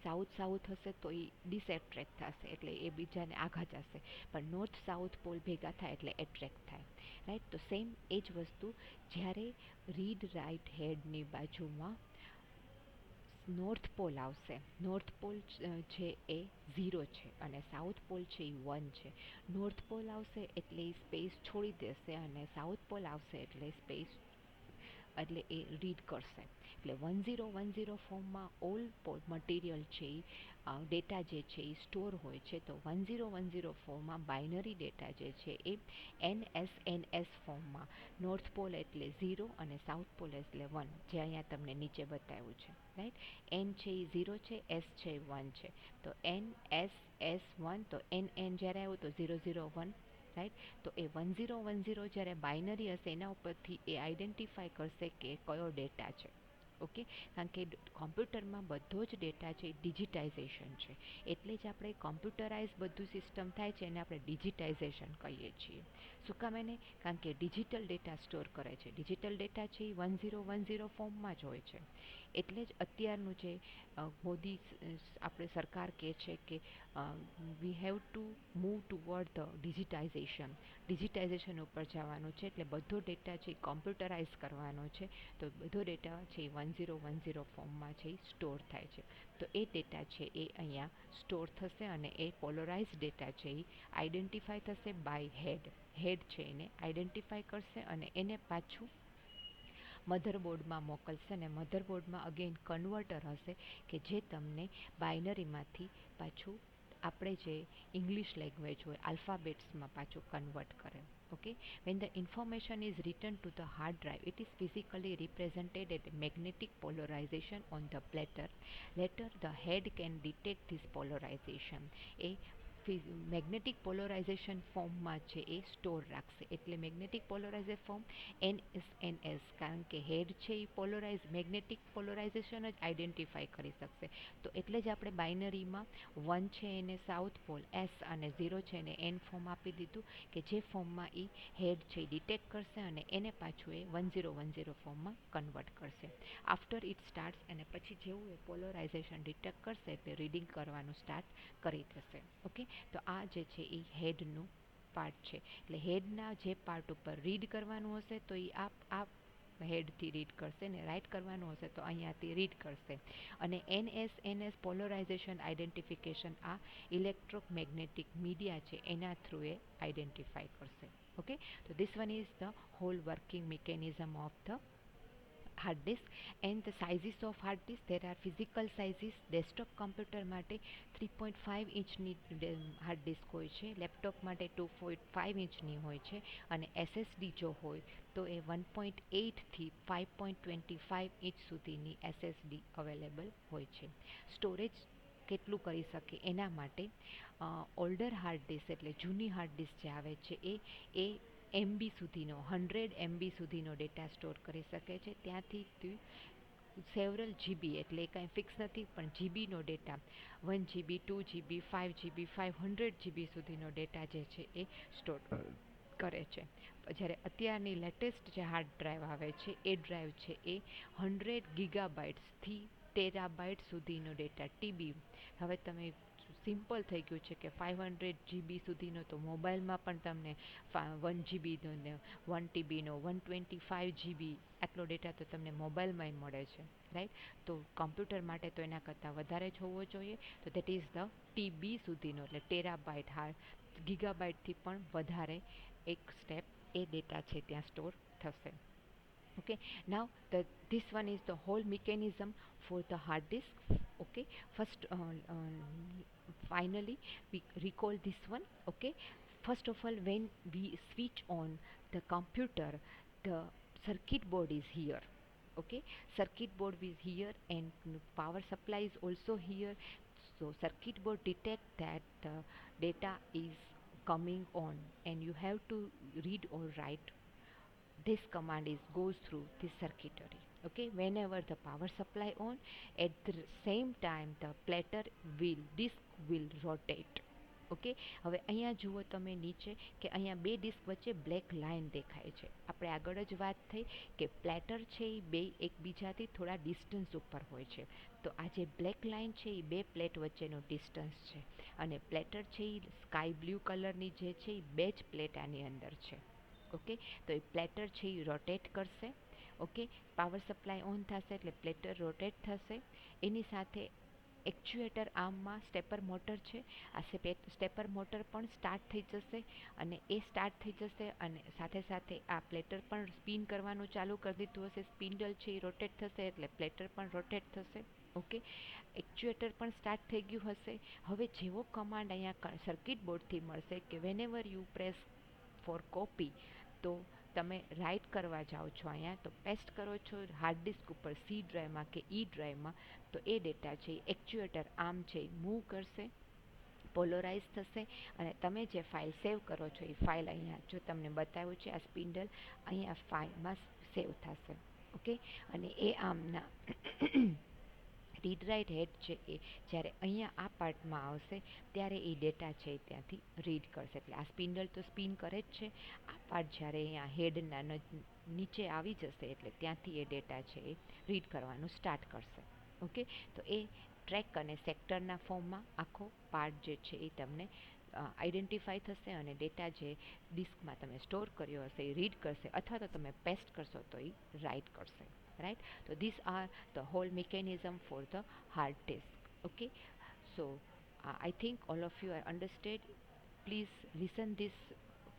સાઉથ હશે તો એ ડિસએટ્રેક્ટ થશે એટલે એ બીજાને આઘાત હશે, પણ નોર્થ સાઉથ પોલ ભેગા થાય એટલે એટ્રેક્ટ થાય, રાઈટ. તો સેમ એ જ વસ્તુ જ્યારે રીડ રાઇટ હેડની બાજુમાં નોર્થ પોલ આવશે. નોર્થ પોલ છે એ 0 છે અને સાઉથ પોલ છે એ 1 છે. નોર્થ પોલ આવશે એટલે એ સ્પેસ છોડી દેશે અને સાઉથ પોલ આવશે એટલે એ રીડ કરશે. એટલે 1010 ફોર્મમાં ઓલ મટીરિયલ છે ડેટા જે છે એ સ્ટોર હોય છે. તો 1010 ફોર્મમાં બાઇનરી ડેટા જે છે એ NSNS ફોર્મમાં, નોર્થ પોલ એટલે 0 અને સાઉથ પોલ એટલે 1, જે અહીંયા તમને નીચે બતાવ્યું છે, રાઈટ. N છે એ 0 છે, S છે એ 1 છે. તો NSS1, તો NN જ્યારે આવ્યું તો 001, રાઈટ. તો એ 1010 જ્યારે બાઇનરી હશે એના ઉપરથી એ આઈડેન્ટિફાય કરશે કે કયો ડેટા છે. ઓકે, કારણ કે કોમ્પ્યુટરમાં બધો જ ડેટા છે ડિજિટાઇઝેશન છે, એટલે જ આપણે કોમ્પ્યુટરાઇઝ બધું સિસ્ટમ થાય છે એને આપણે ડિજિટાઇઝેશન કહીએ છીએ. શું કામ એને? કારણ કે ડિજિટલ ડેટા સ્ટોર કરે છે. ડિજિટલ ડેટા છે એ 1010 ફોર્મમાં જ હોય છે. એટલે જ અત્યારનું જે મોદી આપણે સરકાર કહે છે કે we have to move toward the digitization ઉપર જવાનું છે. એટલે બધો ડેટા છે કોમ્પ્યુટરાઇઝ કરવાનો છે. તો બધો ડેટા છે 1010 ફોર્મમાં છે સ્ટોર થાય છે. તો એ ડેટા છે એ અહીંયા સ્ટોર થશે અને એ પોલરાઇઝ ડેટા છે એ આઈડેન્ટિફાય થશે બાય હેડ છે એને આઈડેન્ટિફાય કરશે અને એને પાછું મધરબોર્ડમાં મોકલશે. અને મધરબોર્ડમાં અગેન કન્વર્ટર હશે કે જે તમને બાઇનરીમાંથી પાછું આપણે જે ઇંગ્લિશ લેંગ્વેજ હોય આલ્ફાબેટ્સમાં પાછું કન્વર્ટ કરે. Okay, when the information is written to the hard drive, it is physically represented as magnetic polarization on the platter. Later the head can detect this polarization. એ મેગ્નેટિક પોલરાઇઝેશન ફોર્મમાં છે એ store રાખશે. એટલે magnetic polarisation form NSNS, કારણ કે હેડ છે એ magnetic polarisation જ identify કરી શકશે. તો એટલે જ આપણે બાઇનરીમાં 1 છે એને સાઉથ પોલ, S અને 0 છે એને N ફોર્મ આપી દીધું કે જે ફોર્મમાં એ હેડ છે ડિટેક્ટ કરશે અને એને પાછું એ 1010 ફોર્મમાં કન્વર્ટ કરશે. આફ્ટર ઇટ સ્ટાર્ટ્સ, અને પછી જેવું એ પોલરાઇઝેશન ડિટેક્ટ કરશે એટલે રીડિંગ કરવાનું સ્ટાર્ટ કરી દેશે. ઓકે, તો આ જે છે એ હેડનું પાર્ટ છે. એટલે હેડના જે પાર્ટ ઉપર રીડ કરવાનું હશે તો એ આ હેડથી રીડ કરશે, ને રાઇટ કરવાનું હશે તો અહીંયાથી રીડ કરશે. અને NSNS પોલરાઇઝેશન આઈડેન્ટિફિકેશન આ ઇલેક્ટ્રોમેગ્નેટિક મીડિયા છે એના થ્રુ એ આઈડેન્ટિફાઈ કરશે. ઓકે, તો this one is the whole working mechanism of the hard disk. And the sizes of hard disk, there are physical sizes. Desktop computer માટે 3.5 ઇંચની hard disk હોય છે, laptop માટે 2.5 ઇંચની હોય છે, અને SSD જો હોય તો એ 1.8થી 5.25 ઇંચ સુધીની SSD અવેલેબલ હોય છે. સ્ટોરેજ કેટલું કરી શકે એના માટે ઓલ્ડર હાર્ડ ડિસ્ક એટલે જૂની હાર્ડ ડિસ્ક જે આવે છે એ MB સુધીનો 100 MB સુધીનો ડેટા સ્ટોર કરી શકે છે. ત્યાંથી સેવરલ GB, એટલે કાંઈ ફિક્સ નથી પણ જીબીનો data 1 GB 2 GB 5 GB 500 GB સુધીનો ડેટા જે છે એ સ્ટોર કરે છે. જ્યારે અત્યારની લેટેસ્ટ જે હાર્ડ ડ્રાઈવ આવે છે એ ડ્રાઈવ છે એ 100 GB થી ટેરાબાઇટ સુધીનો ડેટા TB. હવે તમે સિમ્પલ થઈ ગયું છે કે 500 GB સુધીનો તો મોબાઈલમાં પણ તમને 1 GB ને 1 TB 125 GB આટલો ડેટા તો તમને મોબાઈલમાં મળે છે, રાઈટ. તો કમ્પ્યુટર માટે તો એના કરતાં વધારે જ હોવો જોઈએ. તો દેટ ઇઝ ધ TB સુધીનો, એટલે ટેરાબાઇટ, ગીગાબાઇટથી પણ વધારે એક સ્ટેપ એ ડેટા છે ત્યાં સ્ટોર થશે. Okay, now this one is the whole mechanism for the hard disk. Okay, first finally we recall this one. Okay, first of all, when we switch on the computer, the circuit board is here. Okay, circuit board is here and power supply is also here. So circuit board detect that the data is coming on and you have to read or write. This command is goes through this circuitry. Okay, whenever the power supply on, at the same time the platter will disk will rotate. Okay, હવે અહીંયા જુઓ તમે નીચે કે અહીંયા બે disk વચ્ચે black line દેખાય છે. આપણે આગળ જ વાત થઈ કે પ્લેટર છે એ બે એકબીજાથી થોડા ડિસ્ટન્સ ઉપર હોય છે. તો આ જે બ્લેક લાઇન છે એ બે પ્લેટ વચ્ચેનો ડિસ્ટન્સ છે અને પ્લેટર છે એ સ્કાય બ્લુ કલરની જે છે એ બે જ પ્લેટ આની અંદર છે. ઓકે, તો એ પ્લેટર છે એ રોટેટ કરશે. ઓકે, પાવર સપ્લાય ઓન થશે એટલે પ્લેટર રોટેટ થશે. એની સાથે એક્ચ્યુએટર આર્મમાં સ્ટેપર મોટર છે. આ સ્ટેપર મોટર પણ સ્ટાર્ટ થઈ જશે અને એ સ્ટાર્ટ થઈ જશે અને સાથે સાથે આ પ્લેટર પણ સ્પિન કરવાનું ચાલુ કરી દીધું હશે. સ્પિન્ડલ છે એ રોટેટ થશે એટલે પ્લેટર પણ રોટેટ થશે. ઓકે, એક્ચ્યુએટર પણ સ્ટાર્ટ થઈ ગયું હશે. હવે જેવો કમાન્ડ અહીંયા સર્કિટ બોર્ડથી મળશે કે whenever you press for copy, તો તમે રાઇટ કરવા જાઓ છો અહીંયા તો પેસ્ટ કરો છો હાર્ડ ડિસ્ક ઉપર સી ડ્રાઈવમાં કે ઈ ડ્રાઈવમાં, તો એ ડેટા છે એક્ચ્યુએટર આર્મ છે મૂવ કરશે, પોલરાઇઝ થશે અને તમે જે ફાઇલ સેવ કરો છો એ ફાઇલ અહીંયા જો તમને બતાવ્યું છે આ સ્પિન્ડલ અહીંયા ફાઇલમાં સેવ થશે. ઓકે, અને એ આર્મના રીડ રાઇટ હેડ છે એ જ્યારે અહીંયા આ પાર્ટમાં આવશે ત્યારે એ ડેટા છે એ ત્યાંથી રીડ કરશે. એટલે આ સ્પિન્ડલ તો સ્પિન કરે જ છે. આ પાર્ટ જ્યારે અહીંયા હેડના નીચે આવી જશે એટલે ત્યાંથી એ ડેટા છે એ રીડ કરવાનું સ્ટાર્ટ કરશે. ઓકે, તો એ ટ્રેક અને સેક્ટરના ફોર્મમાં આખો પાર્ટ જે છે એ તમને આઈડેન્ટિફાઈ થશે અને ડેટા જે ડિસ્કમાં તમે સ્ટોર કર્યો હશે એ રીડ કરશે અથવા તો તમે પેસ્ટ કરશો તો એ રાઇટ કરશે. Right, so these are the whole mechanism for the hard disk. Okay, so I think all of you are understood. Please listen this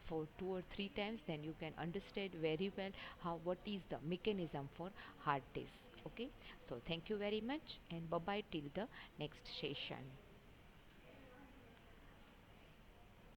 for 2 or 3 times, then you can understand very well how what is the mechanism for hard disk. Okay, so thank you very much and bye bye till the next session.